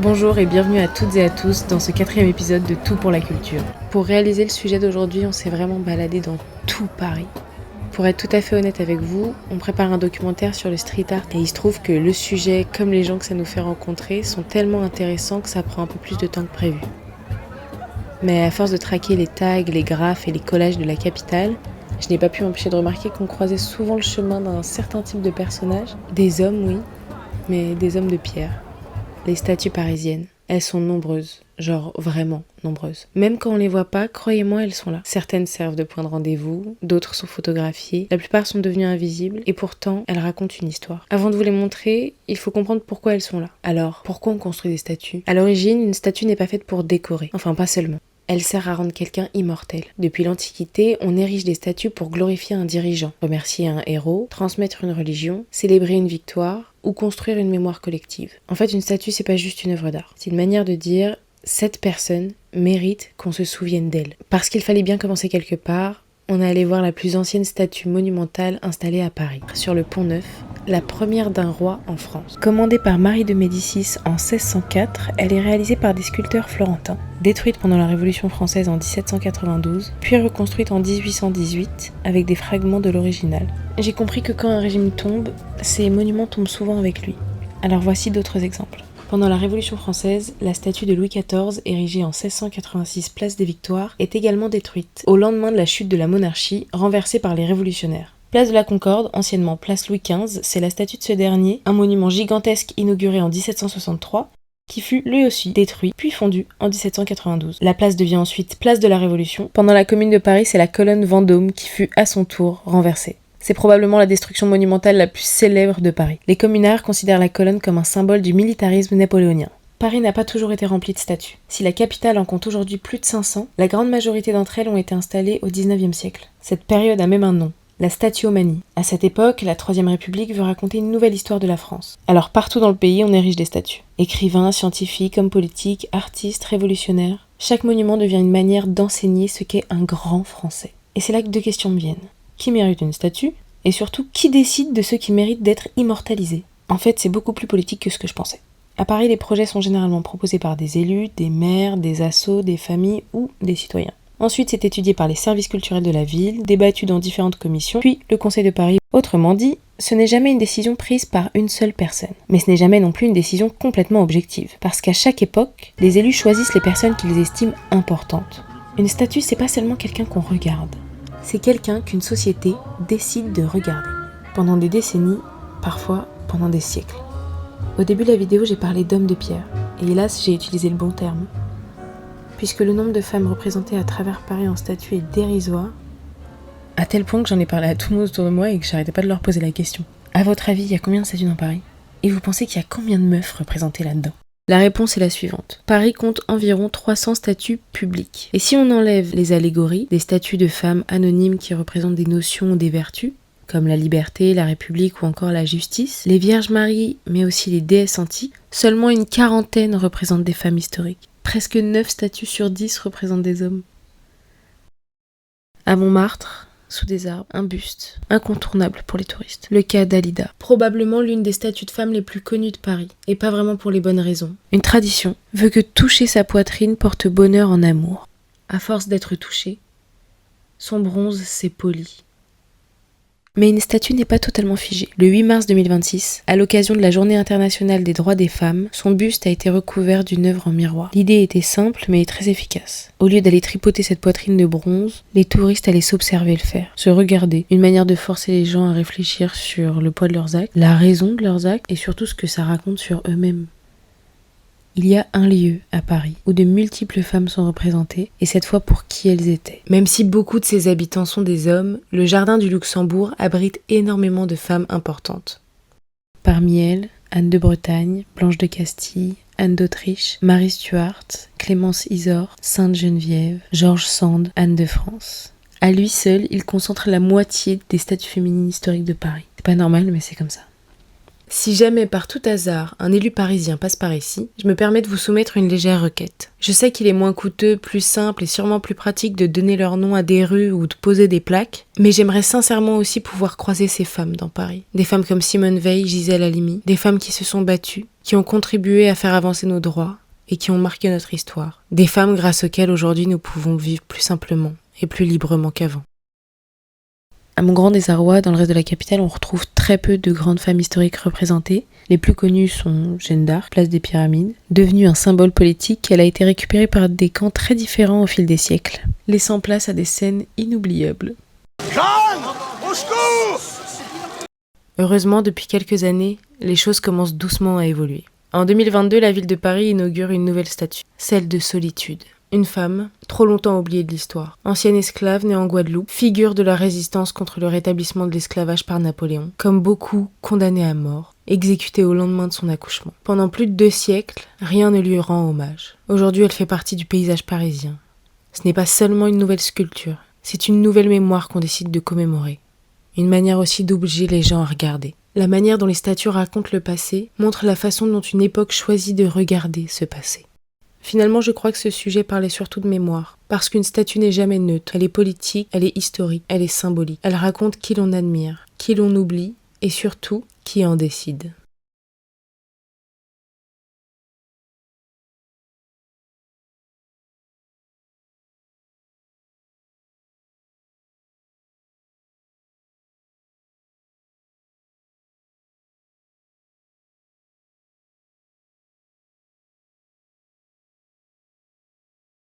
Bonjour et bienvenue à toutes et à tous dans ce 4e épisode de Tout pour la culture. Pour réaliser le sujet d'aujourd'hui, on s'est vraiment baladé dans tout Paris. Pour être tout à fait honnête avec vous, on prépare un documentaire sur le street art et il se trouve que le sujet, comme les gens que ça nous fait rencontrer, sont tellement intéressants que ça prend un peu plus de temps que prévu. Mais à force de traquer les tags, les graphes et les collages de la capitale, je n'ai pas pu m'empêcher de remarquer qu'on croisait souvent le chemin d'un certain type de personnage. Des hommes, oui, mais des hommes de pierre. Les statues parisiennes, elles sont nombreuses, genre vraiment nombreuses. Même quand on les voit pas, croyez-moi, elles sont là. Certaines servent de point de rendez-vous, d'autres sont photographiées, la plupart sont devenues invisibles et pourtant elles racontent une histoire. Avant de vous les montrer, il faut comprendre pourquoi elles sont là. Alors, pourquoi on construit des statues ? À l'origine, une statue n'est pas faite pour décorer, enfin pas seulement. Elle sert à rendre quelqu'un immortel. Depuis l'Antiquité, on érige des statues pour glorifier un dirigeant, remercier un héros, transmettre une religion, célébrer une victoire ou construire une mémoire collective. En fait, une statue, c'est pas juste une œuvre d'art. C'est une manière de dire cette personne mérite qu'on se souvienne d'elle. Parce qu'il fallait bien commencer quelque part, on est allé voir la plus ancienne statue monumentale installée à Paris, sur le Pont Neuf, la première d'un roi en France. Commandée par Marie de Médicis en 1604, elle est réalisée par des sculpteurs florentins. Détruite pendant la Révolution française en 1792, puis reconstruite en 1818 avec des fragments de l'original. J'ai compris que quand un régime tombe, ces monuments tombent souvent avec lui. Alors voici d'autres exemples. Pendant la Révolution française, la statue de Louis XIV, érigée en 1686 place des Victoires, est également détruite, au lendemain de la chute de la monarchie, renversée par les révolutionnaires. Place de la Concorde, anciennement place Louis XV, c'est la statue de ce dernier, un monument gigantesque inauguré en 1763, qui fut lui aussi détruit, puis fondu en 1792. La place devient ensuite place de la Révolution. Pendant la Commune de Paris, c'est la colonne Vendôme qui fut à son tour renversée. C'est probablement la destruction monumentale la plus célèbre de Paris. Les communards considèrent la colonne comme un symbole du militarisme napoléonien. Paris n'a pas toujours été rempli de statues. Si la capitale en compte aujourd'hui plus de 500, la grande majorité d'entre elles ont été installées au XIXe siècle. Cette période a même un nom, la statuomanie. À cette époque, la Troisième République veut raconter une nouvelle histoire de la France. Alors partout dans le pays, on érige des statues. Écrivains, scientifiques, hommes politiques, artistes, révolutionnaires. Chaque monument devient une manière d'enseigner ce qu'est un grand Français. Et c'est là que deux questions me viennent. Qui mérite une statue ? Et surtout, qui décide de ceux qui méritent d'être immortalisés ? En fait, c'est beaucoup plus politique que ce que je pensais. À Paris, les projets sont généralement proposés par des élus, des maires, des assos, des familles ou des citoyens. Ensuite, c'est étudié par les services culturels de la ville, débattu dans différentes commissions, puis le Conseil de Paris. Autrement dit, ce n'est jamais une décision prise par une seule personne. Mais ce n'est jamais non plus une décision complètement objective. Parce qu'à chaque époque, les élus choisissent les personnes qu'ils estiment importantes. Une statue, c'est pas seulement quelqu'un qu'on regarde. C'est quelqu'un qu'une société décide de regarder. Pendant des décennies, parfois pendant des siècles. Au début de la vidéo, j'ai parlé d'hommes de pierre. Et hélas, j'ai utilisé le bon terme. Puisque le nombre de femmes représentées à travers Paris en statue est dérisoire, à tel point que j'en ai parlé à tout le monde autour de moi et que j'arrêtais pas de leur poser la question. À votre avis, il y a combien de statues dans Paris ? Et vous pensez qu'il y a combien de meufs représentées là-dedans ? La réponse est la suivante. Paris compte environ 300 statues publiques. Et si on enlève les allégories, des statues de femmes anonymes qui représentent des notions ou des vertus, comme la liberté, la République ou encore la justice, les Vierges Marie, mais aussi les déesses antiques, seulement une quarantaine représentent des femmes historiques. Presque 9 statues sur 10 représentent des hommes. À Montmartre, sous des arbres, un buste, incontournable pour les touristes. Le cas d'Alida, probablement l'une des statues de femmes les plus connues de Paris, et pas vraiment pour les bonnes raisons. Une tradition veut que toucher sa poitrine porte bonheur en amour. À force d'être touchée, son bronze s'est poli. Mais une statue n'est pas totalement figée. Le 8 mars 2026, à l'occasion de la Journée internationale des droits des femmes, son buste a été recouvert d'une œuvre en miroir. L'idée était simple mais très efficace. Au lieu d'aller tripoter cette poitrine de bronze, les touristes allaient s'observer le faire, se regarder. Une manière de forcer les gens à réfléchir sur le poids de leurs actes, la raison de leurs actes et surtout ce que ça raconte sur eux-mêmes. Il y a un lieu à Paris où de multiples femmes sont représentées, et cette fois pour qui elles étaient. Même si beaucoup de ses habitants sont des hommes, le jardin du Luxembourg abrite énormément de femmes importantes. Parmi elles, Anne de Bretagne, Blanche de Castille, Anne d'Autriche, Marie Stuart, Clémence Isor, Sainte Geneviève, George Sand, Anne de France. À lui seul, il concentre la moitié des statues féminines historiques de Paris. C'est pas normal, mais c'est comme ça. Si jamais par tout hasard un élu parisien passe par ici, je me permets de vous soumettre une légère requête. Je sais qu'il est moins coûteux, plus simple et sûrement plus pratique de donner leur nom à des rues ou de poser des plaques, mais j'aimerais sincèrement aussi pouvoir croiser ces femmes dans Paris. Des femmes comme Simone Veil, Gisèle Halimi, des femmes qui se sont battues, qui ont contribué à faire avancer nos droits et qui ont marqué notre histoire. Des femmes grâce auxquelles aujourd'hui nous pouvons vivre plus simplement et plus librement qu'avant. À mon grand désarroi, dans le reste de la capitale, on retrouve très peu de grandes femmes historiques représentées. Les plus connues sont Jeanne d'Arc, place des Pyramides. Devenue un symbole politique, elle a été récupérée par des camps très différents au fil des siècles, laissant place à des scènes inoubliables. Jeanne, au secours ! Heureusement, depuis quelques années, les choses commencent doucement à évoluer. En 2022, la ville de Paris inaugure une nouvelle statue, celle de Solitude. Une femme, trop longtemps oubliée de l'histoire. Ancienne esclave née en Guadeloupe, figure de la résistance contre le rétablissement de l'esclavage par Napoléon. Comme beaucoup, condamnée à mort, exécutée au lendemain de son accouchement. Pendant plus de 2 siècles, rien ne lui rend hommage. Aujourd'hui, elle fait partie du paysage parisien. Ce n'est pas seulement une nouvelle sculpture, c'est une nouvelle mémoire qu'on décide de commémorer. Une manière aussi d'obliger les gens à regarder. La manière dont les statues racontent le passé montre la façon dont une époque choisit de regarder ce passé. Finalement, je crois que ce sujet parlait surtout de mémoire, parce qu'une statue n'est jamais neutre. Elle est politique, elle est historique, elle est symbolique. Elle raconte qui l'on admire, qui l'on oublie, et surtout, qui en décide.